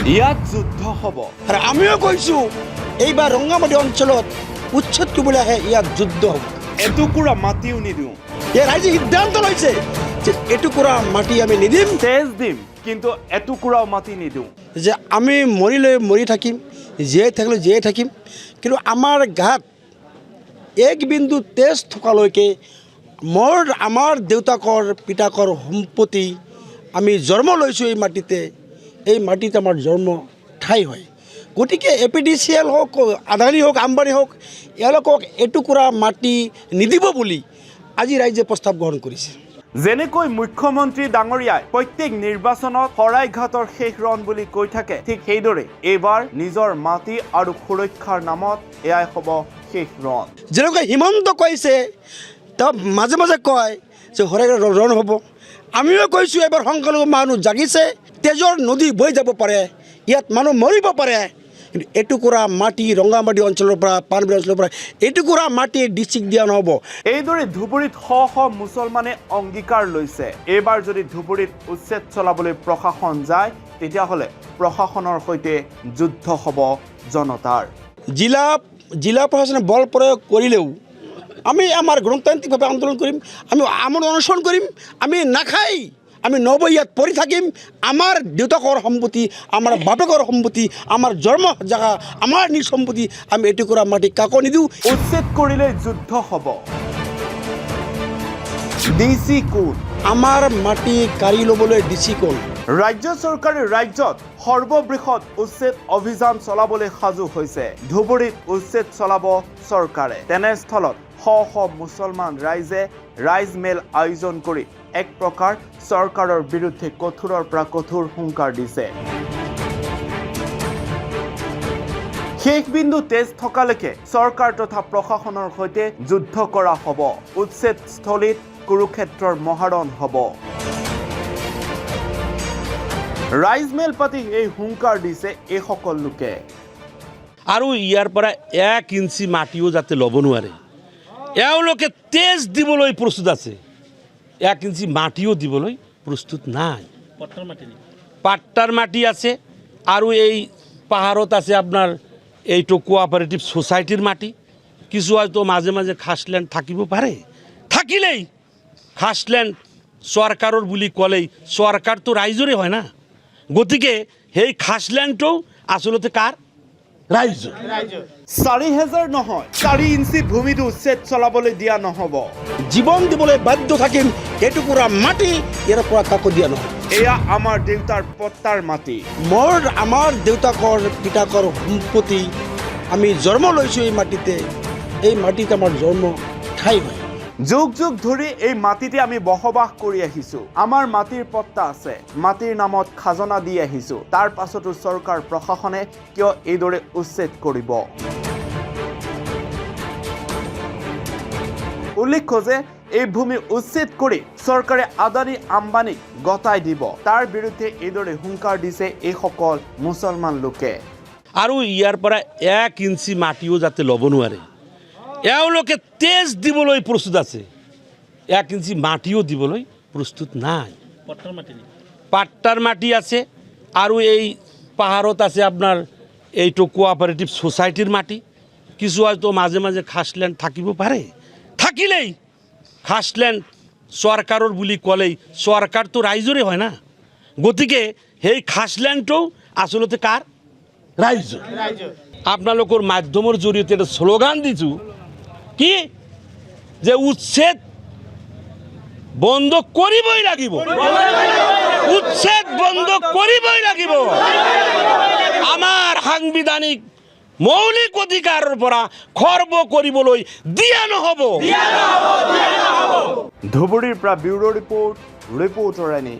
ইয়াত যুদ্ধ হ'ব। আৰু আমিও কৈছোঁ এইবাৰ ৰংগামাটি অঞ্চলত উচ্ছেদ কৰিবলৈ আহে ইয়াত যুদ্ধ হ'ব। এটুকুৰা মাটিও নিদিওঁ। এই ৰাইজে সিদ্ধান্ত লৈছে যে এটুকুৰা মাটি আমি নিদিম, তেজ দিম কিন্তু এটুকুৰাও মাটি নিদিওঁ। যে আমি মৰিলে মৰি থাকিম, জীয়াই থাকিলে জীয়াই থাকিম, কিন্তু আমাৰ গাত এক বিন্দু তেজ থকালৈকে আমাৰ দেউতাকৰ পিতাকৰ সম্পত্তি আমি জন্ম লৈছোঁ এই মাটিতে, এই মাটিতে আমাৰ জন্ম ঠাই হয়। গতিকে APDCL হওক, আদানী হওক, আম্বানী হওক, এওঁলোকক এটুকুৰা মাটি নিদিব বুলি আজি ৰাইজে প্ৰস্তাৱ গ্ৰহণ কৰিছে। যেনেকৈ মুখ্যমন্ত্ৰী ডাঙৰীয়াই প্ৰত্যেক নিৰ্বাচনত শৰাইঘাটৰ শেষ ৰণ বুলি কৈ থাকে, ঠিক সেইদৰে এইবাৰ নিজৰ মাটি আৰু সুৰক্ষাৰ নামত এয়াই হ'ব শেষ ৰণ। যেনেকৈ হিমন্ত কৈছে, তেওঁ মাজে মাজে কয় যে শৰাইঘাট ৰণ হ'ব। আমিও কৈছোঁ এবাৰ সংখ্যালঘু মানুহ জাগিছে, তেজৰ নদী বৈ যাব পাৰে, ইয়াত মানুহ মৰিব পাৰে, কিন্তু এটুকুৰা মাটি ৰংগামাটি অঞ্চলৰ পৰা, পানবিল অঞ্চলৰ পৰা এটুকুৰা মাটি ডিষ্ট্ৰিক্ট দিয়া নহ'ব। এইদৰে ধুবুৰীত শ শ মুছলমানে অংগীকাৰ লৈছে এইবাৰ যদি ধুবুৰীত উচ্ছেদ চলাবলৈ প্ৰশাসন যায়, তেতিয়াহ'লে প্ৰশাসনৰ সৈতে যুদ্ধ হ'ব জনতাৰ। জিলা প্ৰশাসনে বল প্ৰয়োগ কৰিলেও আমি আমাৰ গণতান্ত্ৰিকভাৱে আন্দোলন কৰিম, আমি আমৰণ অনশন কৰিম, আমি নাখাই আমি ইয়াত পৰি থাকিম। আমাৰ দেউতাকৰ সম্পত্তি, আমাৰ বাপেকৰ সম্পত্তি, আমাৰ জন্ম জেগা, আমাৰ নিজ সম্পত্তি, আমি এটুকুৰা মাটি কাকো নিদিওঁ। উচ্ছেদ কৰিলে যুদ্ধ হ'ব। DC কোন? আমাৰ মাটি কাঢ়ি ল'বলৈ DC কোন? ৰাজ্য চৰকাৰে ৰাজ্যত সৰ্ববৃহৎ উচ্ছেদ অভিযান চলাবলৈ সাজু হৈছে। ধুবুৰীত উচ্ছেদ চলাব চৰকাৰে। তেনেস্থলত শ শ মুছলমান ৰাইজে ৰাইজমেল আয়োজন কৰি এক প্ৰকাৰ চৰকাৰৰ বিৰুদ্ধে কঠোৰৰ পৰা কঠোৰ হুংকাৰ দিছে। শেষ বিন্দু তেজ থকালৈকে চৰকাৰ তথা প্ৰশাসনৰ সৈতে যুদ্ধ কৰা হ'ব। উচ্ছেদস্থলীত কুৰুক্ষেত্ৰৰ মহাৰণ হ'ব। ৰাইজমেল পাতি এই হুংকাৰ দিছে এইসকল লোকে। আৰু ইয়াৰ পৰা 1 ইঞ্চি মাটিও যাতে ল'ব নোৱাৰে, এওঁলোকে তেজ দিবলৈ প্ৰস্তুত আছে, 1 ইঞ্চি মাটিও দিবলৈ প্ৰস্তুত নাই। পাট্টাৰ মাটি আছে আৰু এই পাহাৰত আছে আপোনাৰ এইটো কোঅপাৰেটিভ ছ'চাইটিৰ মাটি। কিছু হয়তো মাজে মাজে খাছলেণ্ড থাকিব পাৰে, থাকিলেই খাছলেণ্ড চৰকাৰৰ বুলি ক'লেই চৰকাৰটো ৰাইজৰে হয় না। গতিকে সেই খাছলেণ্ডটো আচলতে কাৰ? ৰাইজ। 4,000 নহয়, 4 ইঞ্চি ভূমিটো উচ্ছেদ চলাবলৈ দিয়া নহ'ব। জীৱন দিবলৈ বাধ্য থাকিম, এটুকুৰা মাটি ইয়াৰ পৰা কাকো দিয়া নহয়। এয়া আমাৰ দেউতাৰ পট্টাৰ মাটি। আমাৰ দেউতাকৰ পিতাকৰ সম্পত্তি আমি জন্ম লৈছোঁ এই মাটিতে, এই মাটিতে আমাৰ জন্ম ঠাই হয়। যুগ যুগ ধৰি এই মাটিতে আমি বসবাস কৰি আহিছোঁ। আমাৰ মাটিৰ পট্টা আছে, মাটিৰ নামত খাজনা দি আহিছোঁ। তাৰ পাছতো চৰকাৰ প্ৰশাসনে কিয় এইদৰে উচ্ছেদ কৰিব? উল্লেখ্য যে এই ভূমি উচ্ছেদ কৰি চৰকাৰে আদানী আম্বানীক গতাই দিব। তাৰ বিৰুদ্ধে এইদৰে হুংকাৰ দিছে এইসকল মুছলমান লোকে। আৰু ইয়াৰ পৰা 1 ইঞ্চি মাটিও যাতে ল'ব নোৱাৰে, এওঁলোকে তেজ দিবলৈ প্ৰস্তুত আছে, 1 ইঞ্চি মাটিও দিবলৈ প্ৰস্তুত নাই। পাট্টাৰ মাটি আছে আৰু এই পাহাৰত আছে আপোনাৰ এইটো কোঅপাৰেটিভ ছ'চাইটিৰ মাটি। কিছু হয়তো মাজে মাজে খাছলেণ্ড থাকিব পাৰে, থাকিলেই খাছলেণ্ড চৰকাৰৰ বুলি ক'লেই চৰকাৰটো ৰাইজৰে হয় না। গতিকে সেই খাছলেণ্ডটো আচলতে কাৰ? ৰাইজ। আপোনালোকৰ মাধ্যমৰ জৰিয়তে এটা শ্লোগান দিছোঁ কি, যে উচ্ছেদ বন্ধ কৰিবই লাগিব, উচ্ছেদ বন্ধ কৰিবই লাগিব। আমাৰ সাংবিধানিক মৌলিক অধিকাৰৰ পৰা খৰ্ব কৰিবলৈ দিয়া নহ'ব। ধুবুৰীৰ পৰা ব্যুৰো ৰিপৰ্ট, ৰিপৰ্টাৰ এনি।